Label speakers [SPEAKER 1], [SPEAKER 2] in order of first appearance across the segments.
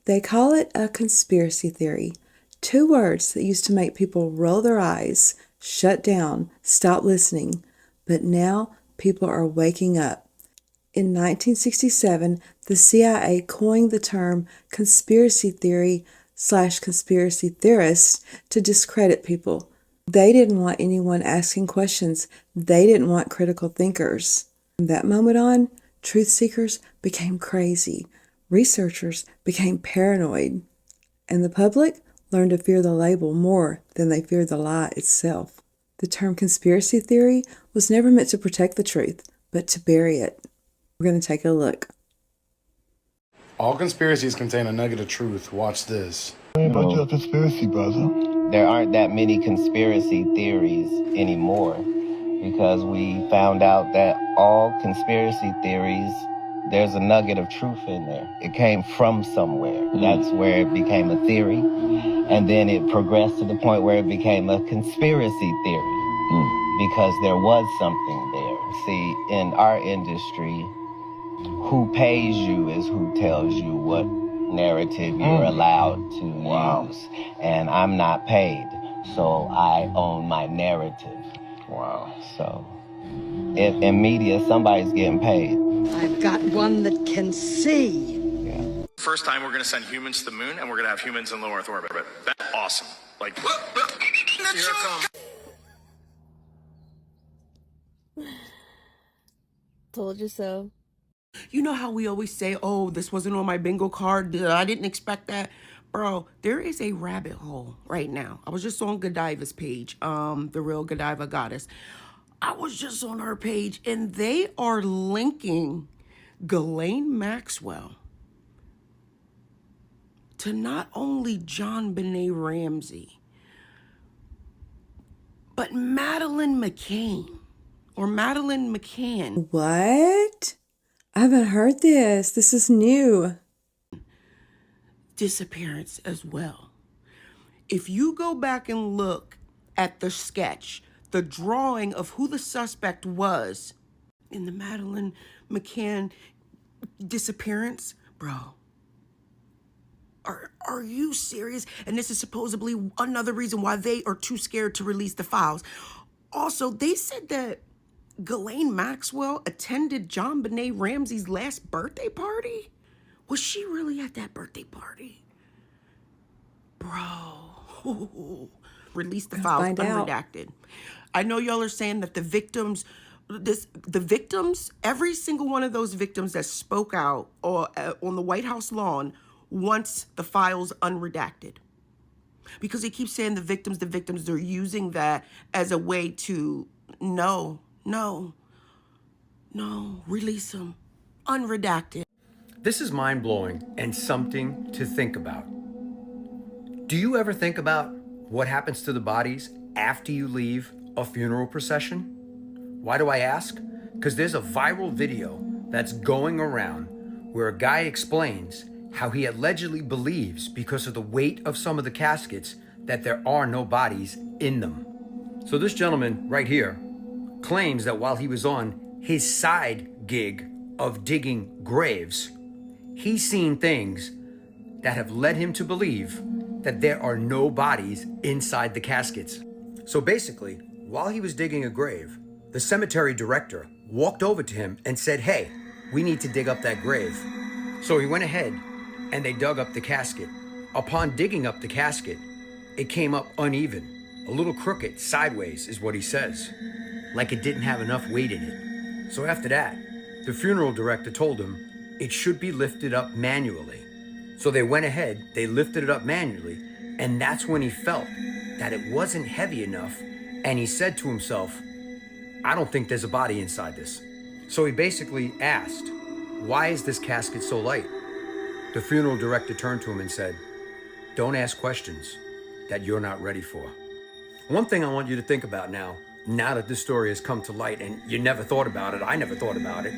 [SPEAKER 1] They call it a conspiracy theory. Two words that used to make people roll their eyes, shut down, stop listening. But now people are waking up. In 1967, the CIA coined the term conspiracy theory / conspiracy theorist to discredit people. They didn't want anyone asking questions. They didn't want critical thinkers. From that moment on, truth seekers became crazy. Researchers became paranoid. And the public learned to fear the label more than they feared the lie itself. The term conspiracy theory was never meant to protect the truth, but to bury it. We're going to take a look.
[SPEAKER 2] All conspiracies contain a nugget of truth. Watch this.
[SPEAKER 3] What about your conspiracy, brother?
[SPEAKER 4] There aren't that many conspiracy theories anymore because we found out that all conspiracy theories, there's a nugget of truth in there. It came from somewhere. That's where it became a theory. And then it progressed to the point where it became a conspiracy theory because there was something there. See, in our industry, who pays you is who tells you what narrative you're allowed to use. And I'm not paid, so I own my narrative.
[SPEAKER 3] Wow.
[SPEAKER 4] So if in media somebody's getting paid.
[SPEAKER 5] I've got one that can see.
[SPEAKER 4] Yeah.
[SPEAKER 6] First time we're going to send humans to the moon, and we're going to have humans in low Earth orbit. That's awesome. Like, here it comes.
[SPEAKER 7] Told you so.
[SPEAKER 8] You know how we always say, oh, this wasn't on my bingo card. I didn't expect that. Bro, there is a rabbit hole right now. I was just on Godiva's page, the real Godiva goddess. I was just on her page, and they are linking Ghislaine Maxwell to not only John Benet Ramsey, but Madeleine McCann.
[SPEAKER 1] What? I haven't heard this. This is new.
[SPEAKER 8] Disappearance as well. If you go back and look at the sketch, the drawing of who the suspect was in the Madeleine McCann disappearance, bro, are you serious? And this is supposedly another reason why they are too scared to release the files. Also, they said that Ghislaine Maxwell attended John Benet Ramsey's last birthday party? Was she really at that birthday party? Bro. Release the files unredacted. I know y'all are saying that the victims, every single one of those victims that spoke out or on the White House lawn wants the files unredacted. Because they keep saying the victims, they're using that as a way to, no, release them. Unredacted.
[SPEAKER 9] This is mind-blowing and something to think about. Do you ever think about what happens to the bodies after you leave a funeral procession? Why do I ask? Because there's a viral video that's going around where a guy explains how he allegedly believes, because of the weight of some of the caskets, that there are no bodies in them. So this gentleman right here claims that while he was on his side gig of digging graves, he's seen things that have led him to believe that there are no bodies inside the caskets. So basically, while he was digging a grave, the cemetery director walked over to him and said, hey, we need to dig up that grave. So he went ahead and they dug up the casket. Upon digging up the casket, it came up uneven, a little crooked, sideways is what he says, like it didn't have enough weight in it. So after that, the funeral director told him it should be lifted up manually. So they went ahead, they lifted it up manually, and that's when he felt that it wasn't heavy enough, and he said to himself, I don't think there's a body inside this. So he basically asked, why is this casket so light? The funeral director turned to him and said, don't ask questions that you're not ready for. One thing I want you to think about now that this story has come to light, and you never thought about it, I never thought about it,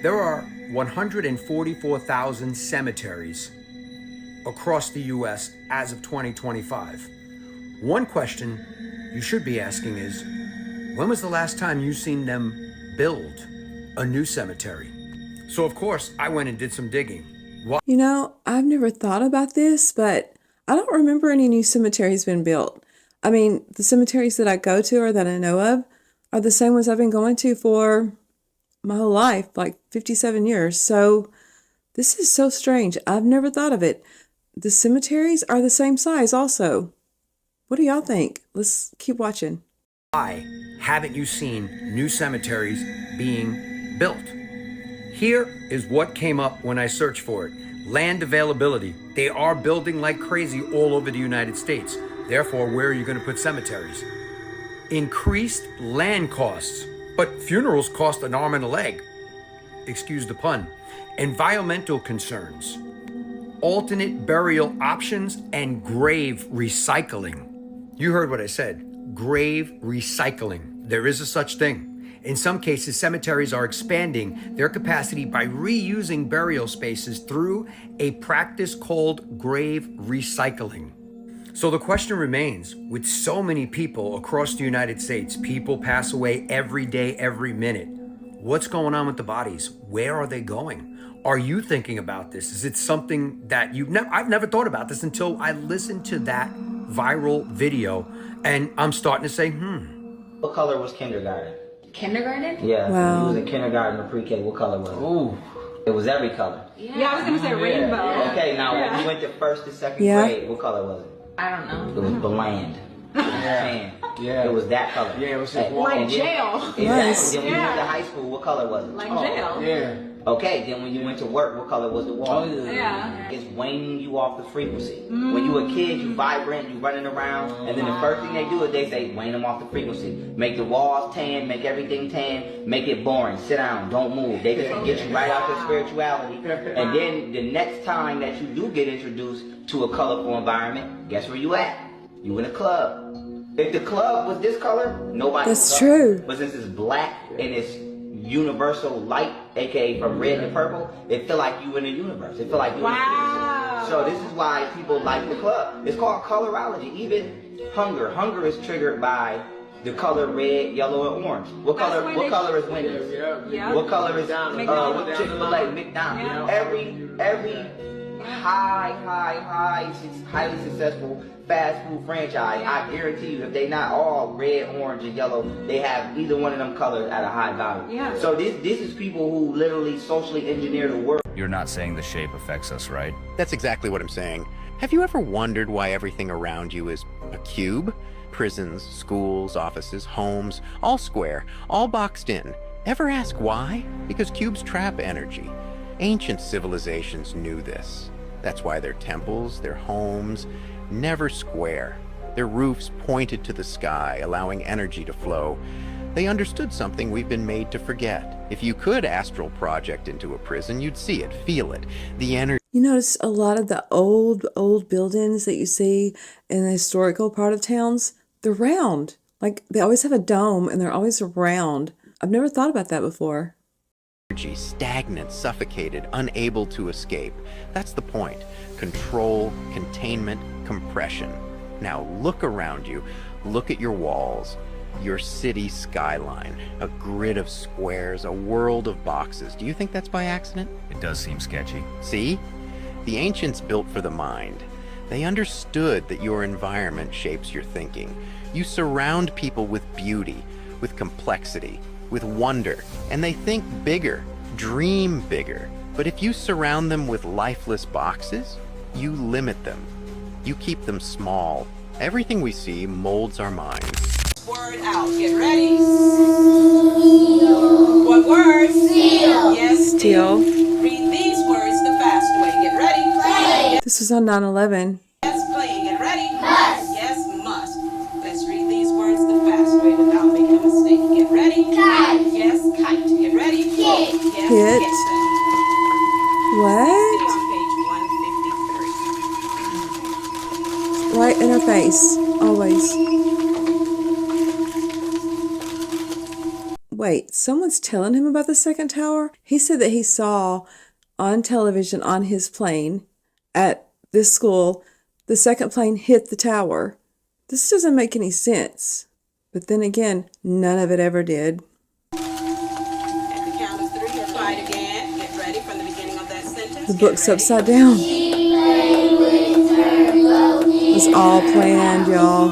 [SPEAKER 9] there are 144,000 cemeteries across the US as of 2025. One question you should be asking is, when was the last time you seen them build a new cemetery? So of course, I went and did some digging.
[SPEAKER 1] You know, I've never thought about this, but I don't remember any new cemeteries being built. I mean, the cemeteries that I go to or that I know of are the same ones I've been going to for my whole life, like 57 years. So this is so strange. I've never thought of it. The cemeteries are the same size also. What do y'all think? Let's keep watching.
[SPEAKER 9] Why haven't you seen new cemeteries being built? Here is what came up when I searched for it. Land availability. They are building like crazy all over the United States. Therefore, where are you going to put cemeteries? Increased land costs, but funerals cost an arm and a leg. Excuse the pun. Environmental concerns, alternate burial options, and grave recycling. You heard what I said, grave recycling. There is a such thing. In some cases, cemeteries are expanding their capacity by reusing burial spaces through a practice called grave recycling. So the question remains, with so many people across the United States, people pass away every day, every minute. What's going on with the bodies? Where are they going? Are you thinking about this? Is it something that I've never thought about this until I listened to that viral video, and I'm starting to say,
[SPEAKER 10] What color was kindergarten?
[SPEAKER 11] Kindergarten?
[SPEAKER 10] Yeah,
[SPEAKER 1] Wow.
[SPEAKER 10] when you was in kindergarten or pre-K, what color was it? Ooh. It was every color.
[SPEAKER 11] Yeah, I was gonna say rainbow.
[SPEAKER 10] Okay, now when you went to first to second
[SPEAKER 1] Yeah.
[SPEAKER 10] grade, what color was it?
[SPEAKER 11] I don't know.
[SPEAKER 10] It was bland. Tan.
[SPEAKER 3] Yeah.
[SPEAKER 10] It was that color.
[SPEAKER 3] Yeah, it was
[SPEAKER 10] And-
[SPEAKER 11] Like
[SPEAKER 10] and then-
[SPEAKER 11] jail.
[SPEAKER 10] Exactly.
[SPEAKER 1] Yes.
[SPEAKER 10] Then when you went to high school, what color was it?
[SPEAKER 11] Like jail.
[SPEAKER 3] Yeah.
[SPEAKER 10] Okay, then when you went to work, what color was the wall?
[SPEAKER 11] Yeah.
[SPEAKER 10] It's waning you off the frequency. When you a kid, you vibrant, you running around, and then the first thing they do is they say, wane them off the frequency. Make the walls tan, make everything tan, make it boring. Sit down, don't move. They just get you right out of spirituality. And then the next time that you do get introduced to a colorful environment, guess where you at? You in a club. If the club was this color, nobody.
[SPEAKER 1] That's true.
[SPEAKER 10] But since it's black and it's universal light, aka from red to purple, it feel like you in a universe. It feel like you.
[SPEAKER 11] Wow.
[SPEAKER 10] So this is why people like the club. It's called colorology. Even hunger. Hunger is triggered by the color red, yellow, and orange. What color? What color is Wendy's?
[SPEAKER 11] Yeah.
[SPEAKER 10] What color is
[SPEAKER 11] McDonald's.
[SPEAKER 10] what Chick-fil-A? McDonald's. Every highly successful fast food franchise, I guarantee you, if they not all red, orange, and yellow, they have either one of them colors at a high value.
[SPEAKER 11] Yeah.
[SPEAKER 10] So this is people who literally socially engineer the world.
[SPEAKER 6] You're not saying the shape affects us, right?
[SPEAKER 12] That's exactly what I'm saying. Have you ever wondered why everything around you is a cube? Prisons, schools, offices, homes, all square, all boxed in. Ever ask why? Because cubes trap energy. Ancient civilizations knew this. That's why their temples, their homes, never square. Their roofs pointed to the sky, allowing energy to flow. They understood something we've been made to forget. If you could astral project into a prison, you'd see it, feel it. The energy.
[SPEAKER 1] You notice a lot of the old buildings that you see in the historical part of towns, they're round. Like they always have a dome and they're always round. I've never thought about that before.
[SPEAKER 12] Stagnant, suffocated, unable to escape. That's the point. Control, containment, compression. Now look around you. Look at your walls, your city skyline, a grid of squares, a world of boxes. Do you think that's by accident?
[SPEAKER 6] It does seem sketchy.
[SPEAKER 12] See? The ancients built for the mind. They understood that your environment shapes your thinking. You surround people with beauty, with complexity, with wonder, and they think bigger, dream bigger. But if you surround them with lifeless boxes, you limit them. You keep them small. Everything we see molds our minds.
[SPEAKER 13] Word out. Get ready. What word? Steal. Yes,
[SPEAKER 1] Steal.
[SPEAKER 13] Read these words the fast way. Get ready. Play.
[SPEAKER 1] This was on 9/11.
[SPEAKER 13] Yes, play. Get ready. Must. Yes, must. Let's read these words the fast way without making a mistake. Get ready. Kite. Yes, kite. Get ready. Hit. Yes,
[SPEAKER 1] Hit.
[SPEAKER 13] hit.
[SPEAKER 1] What?
[SPEAKER 13] See on page 153.
[SPEAKER 1] Right in her face. Always. Wait, someone's telling him about the second tower? He said that he saw on television on his plane at this school, the second plane hit the tower. This doesn't make any sense. But then again, none of it ever did.
[SPEAKER 13] At the count of 3, apply it again. Get ready from the beginning of that sentence.
[SPEAKER 1] The book's upside down. It was all planned, y'all.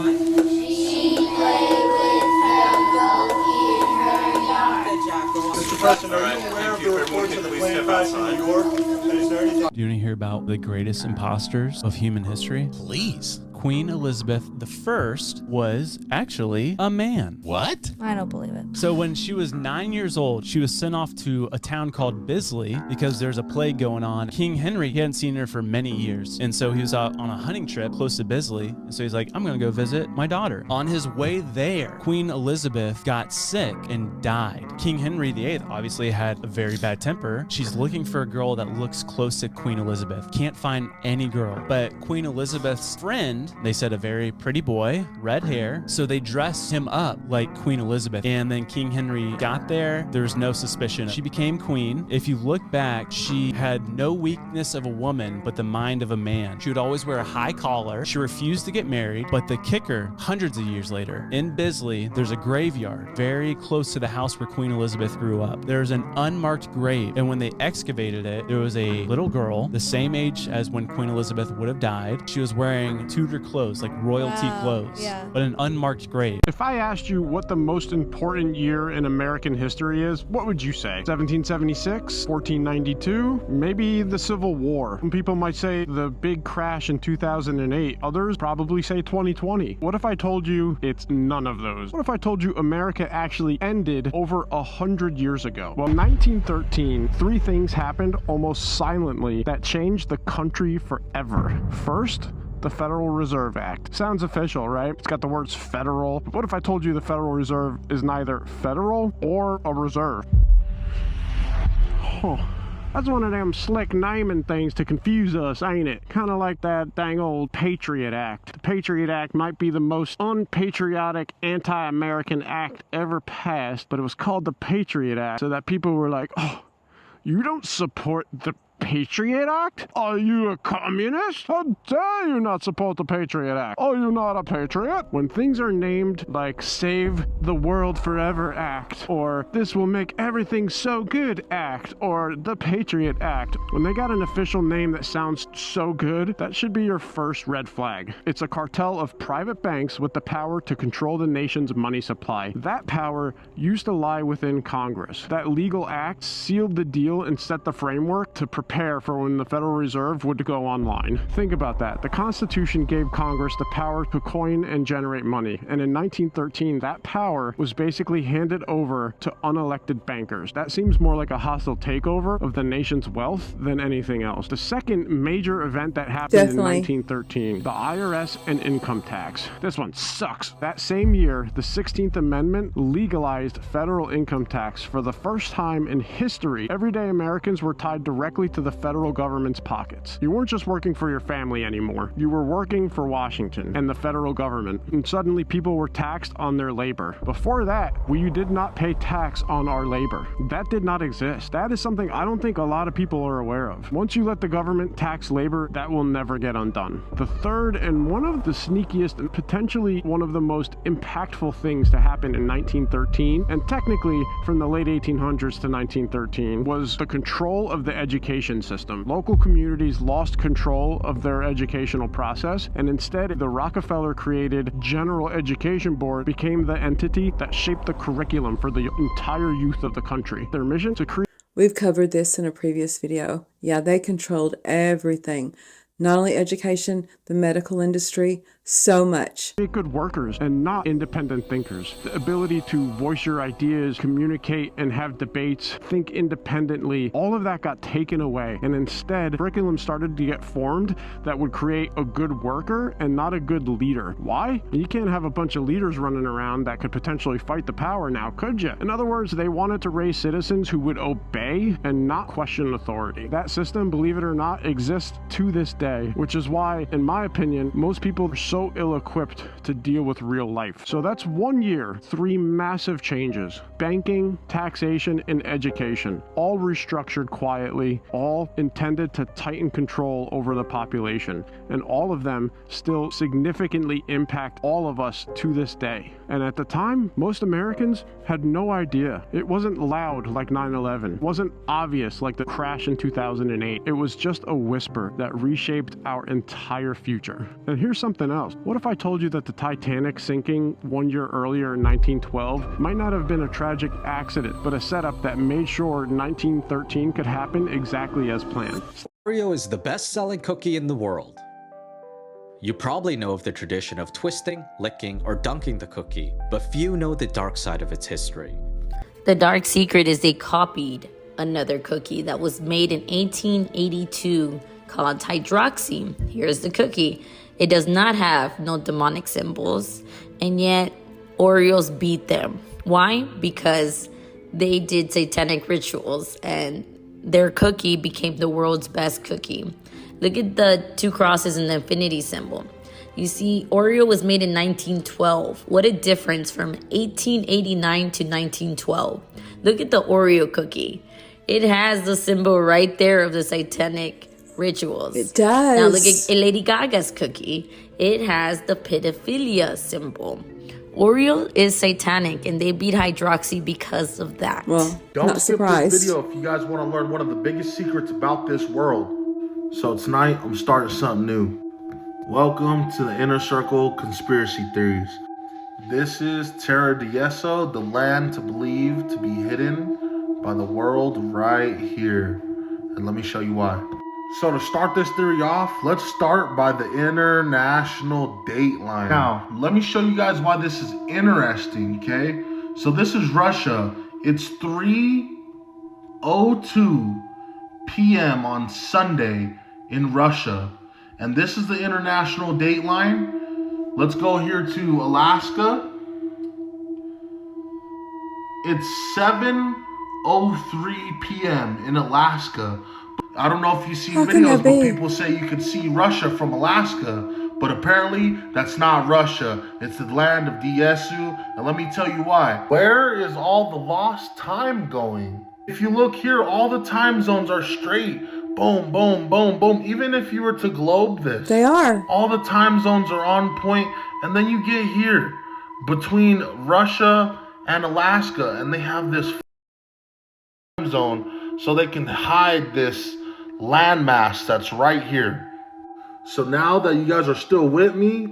[SPEAKER 14] Mr. President, are you aware of the reports of the plane crash in New York?
[SPEAKER 15] Do you want to hear about the greatest imposters of human history? Please. Queen Elizabeth I was actually a man.
[SPEAKER 16] What?
[SPEAKER 7] I don't believe it.
[SPEAKER 15] So when she was 9 years old, she was sent off to a town called Bisley because there's a plague going on. King Henry, he hadn't seen her for many years. And so he was out on a hunting trip close to Bisley. And so he's like, I'm going to go visit my daughter. On his way there, Queen Elizabeth got sick and died. King Henry VIII obviously had a very bad temper. She's looking for a girl that looks close to Queen Elizabeth. Can't find any girl. But Queen Elizabeth's friend, they said a very pretty boy, red hair. So they dressed him up like Queen Elizabeth. And then King Henry got there. There's no suspicion. She became queen. If you look back, she had no weakness of a woman, but the mind of a man. She would always wear a high collar. She refused to get married. But the kicker, hundreds of years later, in Bisley, there's a graveyard very close to the house where Queen Elizabeth grew up. There's an unmarked grave. And when they excavated it, there was a little girl, the same age as when Queen Elizabeth would have died. She was wearing Tudor clothes, like royalty clothes, but an unmarked grave.
[SPEAKER 17] If I asked you what the most important year in American history is, what would you say? 1776? 1492? Maybe the Civil War. Some people might say the big crash in 2008. Others probably say 2020. What if I told you it's none of those? What if I told you America actually ended over 100 years ago? Well, in 1913, three things happened almost silently that changed the country forever. First, the Federal Reserve Act. Sounds official, right? It's got the words federal. But what if I told you the Federal Reserve is neither federal or a reserve? Huh. That's one of them slick naming things to confuse us, ain't it? Kind of like that dang old Patriot Act. The Patriot Act might be the most unpatriotic, anti-American act ever passed, but it was called the Patriot Act so that people were like, oh, you don't support the Patriot Act? Are you a communist? How dare you not support the Patriot Act? Are you not a patriot? When things are named like Save the World Forever Act, or This Will Make Everything So Good Act, or the Patriot Act, when they got an official name that sounds so good, that should be your first red flag. It's a cartel of private banks with the power to control the nation's money supply. That power used to lie within Congress. That legal act sealed the deal and set the framework to prepare for when the Federal Reserve would go online. Think about that. The Constitution gave Congress the power to coin and generate money, and in 1913, that power was basically handed over to unelected bankers. That seems more like a hostile takeover of the nation's wealth than anything else. The second major event that happened in 1913, the IRS and income tax. This one sucks. That same year, the 16th Amendment legalized federal income tax for the first time in history. Everyday Americans were tied directly to the federal government's pockets. You weren't just working for your family anymore. You were working for Washington and the federal government, and suddenly people were taxed on their labor. Before that, we did not pay tax on our labor. That did not exist. That is something I don't think a lot of people are aware of. Once you let the government tax labor, that will never get undone. The third and one of the sneakiest and potentially one of the most impactful things to happen in 1913, and technically from the late 1800s to 1913, was the control of the education system. Local communities lost control of their educational process, and instead the Rockefeller-created General Education Board became the entity that shaped the curriculum for the entire youth of the country. Their mission to create...
[SPEAKER 1] We've covered this in a previous video. Yeah, they controlled everything. Not only education, the medical industry, so much.
[SPEAKER 17] Good workers and not independent thinkers. The ability to voice your ideas, communicate and have debates, think independently, all of that got taken away. And instead, curriculum started to get formed that would create a good worker and not a good leader. Why? You can't have a bunch of leaders running around that could potentially fight the power now, could you? In other words, they wanted to raise citizens who would obey and not question authority. That system, believe it or not, exists to this day, which is why, in my opinion, most people are so ill-equipped to deal with real life. So that's 1 year, 3 massive changes. banking, taxation, and education, all restructured quietly, all intended to tighten control over the population, and all of them still significantly impact all of us to this day. And at the time, most Americans had no idea. It wasn't loud like 9/11. It wasn't obvious like the crash in 2008. It was just a whisper that reshaped our entire future. And here's something else. What if I told you that the Titanic sinking 1 year earlier in 1912 might not have been a tragic accident, but a setup that made sure 1913 could happen exactly as planned?
[SPEAKER 16] Oreo is the best-selling cookie in the world. You probably know of the tradition of twisting, licking, or dunking the cookie, but few know the dark side of its history.
[SPEAKER 18] The dark secret is they copied another cookie that was made in 1882 called hydroxy. Here's the cookie. It does not have no demonic symbols, and yet Oreos beat them. Why? Because they did satanic rituals and their cookie became the world's best cookie. Look at the two crosses and the infinity symbol. You see, Oreo was made in 1912. What a difference from 1889 to 1912. Look at the Oreo cookie. It has the symbol right there of the satanic rituals.
[SPEAKER 1] It does.
[SPEAKER 18] Now look at Lady Gaga's cookie. It has the pedophilia symbol. Oreo is satanic, and they beat hydroxy because of that.
[SPEAKER 1] Well,
[SPEAKER 14] Don't
[SPEAKER 1] not
[SPEAKER 14] skip
[SPEAKER 1] surprised.
[SPEAKER 14] this video if you guys want to learn one of the biggest secrets about this world. So tonight, I'm starting something new. Welcome to the Inner Circle Conspiracy Theories. This is Terra Dieso, the land to believe to be hidden by the world right here. And let me show you why. So to start this theory off, let's start by the international dateline. Now, let me show you guys why this is interesting, okay? So this is Russia. It's 3:02 p.m. on Sunday in Russia. And this is the international dateline. Let's go here to Alaska. It's 7:03 p.m. in Alaska. I don't know if you see videos, but people say you could see Russia from Alaska, but apparently that's not Russia. It's the land of Diesu, and let me tell you why. Where is all the lost time going? If you look here, all the time zones are straight. Boom, boom, boom, boom. Even if you were to globe this,
[SPEAKER 1] they are.
[SPEAKER 14] All the time zones are on point, and then you get here between Russia and Alaska, and they have this time zone so they can hide this landmass that's right here. So now that you guys are still with me,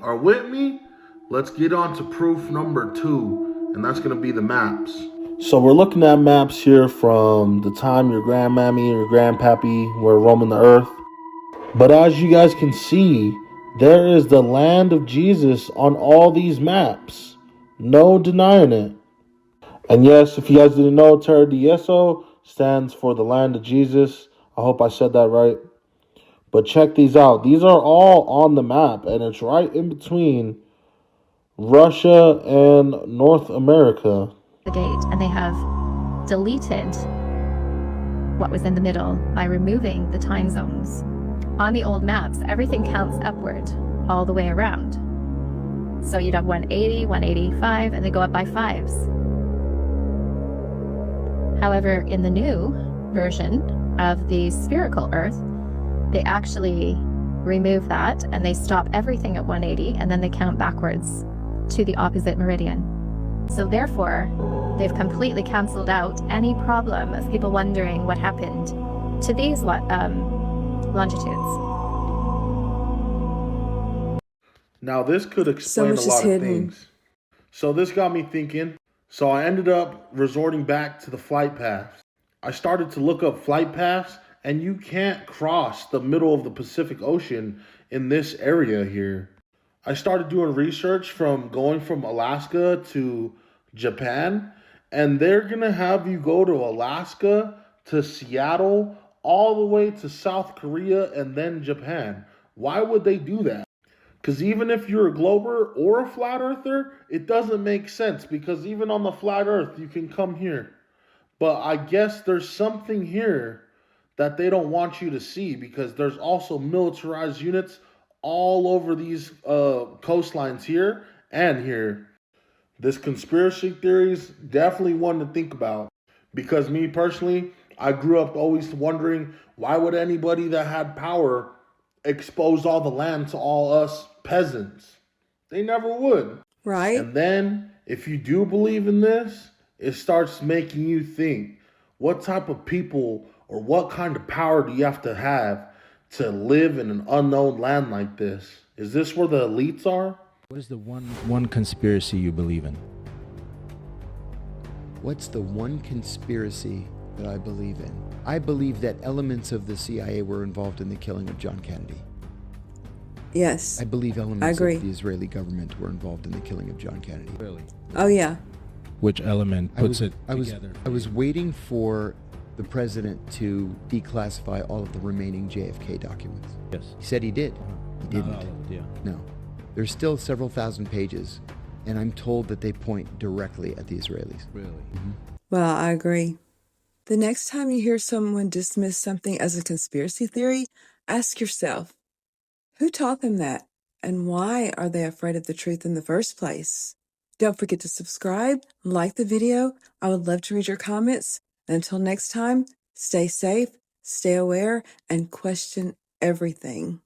[SPEAKER 14] let's get on to proof number 2, and that's gonna be the maps. So we're looking at maps here from the time your grandmammy or grandpappy were roaming the earth. But as you guys can see, there is the land of Jesus on all these maps. No denying it. And yes, if you guys didn't know, Terra Dieso stands for the land of Jesus. I hope I said that right. But check these out. These are all on the map, and it's right in between Russia and North America.
[SPEAKER 19] The date, and they have deleted what was in the middle by removing the time zones. On the old maps, everything counts upward all the way around. So you'd have 180, 185, and they go up by 5s. However, in the new version of the spherical Earth, they actually remove that and they stop everything at 180, and then they count backwards to the opposite meridian. So therefore, they've completely canceled out any problem of people wondering what happened to these longitudes.
[SPEAKER 14] Now this could explain a lot of things. So this got me thinking. So I ended up resorting back to the flight paths. I started to look up flight paths, and you can't cross the middle of the Pacific Ocean in this area here. I started doing research from going from Alaska to Japan, and they're gonna have you go to Alaska to Seattle all the way to South Korea and then Japan. Why would they do that? Because even if you're a glober or a flat earther, it doesn't make sense, because even on the flat earth, you can come here. But I guess there's something here that they don't want you to see, because there's also militarized units all over these coastlines here and here. This conspiracy theory is definitely one to think about because me personally, I grew up always wondering why would anybody that had power expose all the land to all us peasants? They never would.
[SPEAKER 1] Right?
[SPEAKER 14] And then if you do believe in this, it starts making you think what type of people or what kind of power do you have to live in an unknown land like this? Is this where the elites are?
[SPEAKER 20] What is the one conspiracy you believe in?
[SPEAKER 21] What's the one conspiracy that I believe in? I believe that elements of the CIA were involved in the killing of John Kennedy.
[SPEAKER 1] Yes.
[SPEAKER 21] I believe
[SPEAKER 1] I
[SPEAKER 21] elements
[SPEAKER 1] agree.
[SPEAKER 21] of the Israeli government were involved in the killing of John Kennedy.
[SPEAKER 20] Really?
[SPEAKER 1] Oh, yeah.
[SPEAKER 20] Which element puts it together?
[SPEAKER 21] I was waiting for the president to declassify all of the remaining JFK documents.
[SPEAKER 20] Yes.
[SPEAKER 21] He said he did. He didn't.
[SPEAKER 20] Not all of it, yeah.
[SPEAKER 21] No. There's still several thousand pages, and I'm told that they point directly at the Israelis.
[SPEAKER 20] Really?
[SPEAKER 1] Well, I agree. The next time you hear someone dismiss something as a conspiracy theory, ask yourself, who taught them that? And why are they afraid of the truth in the first place? Don't forget to subscribe, like the video. I would love to read your comments. Until next time, stay safe, stay aware, and question everything.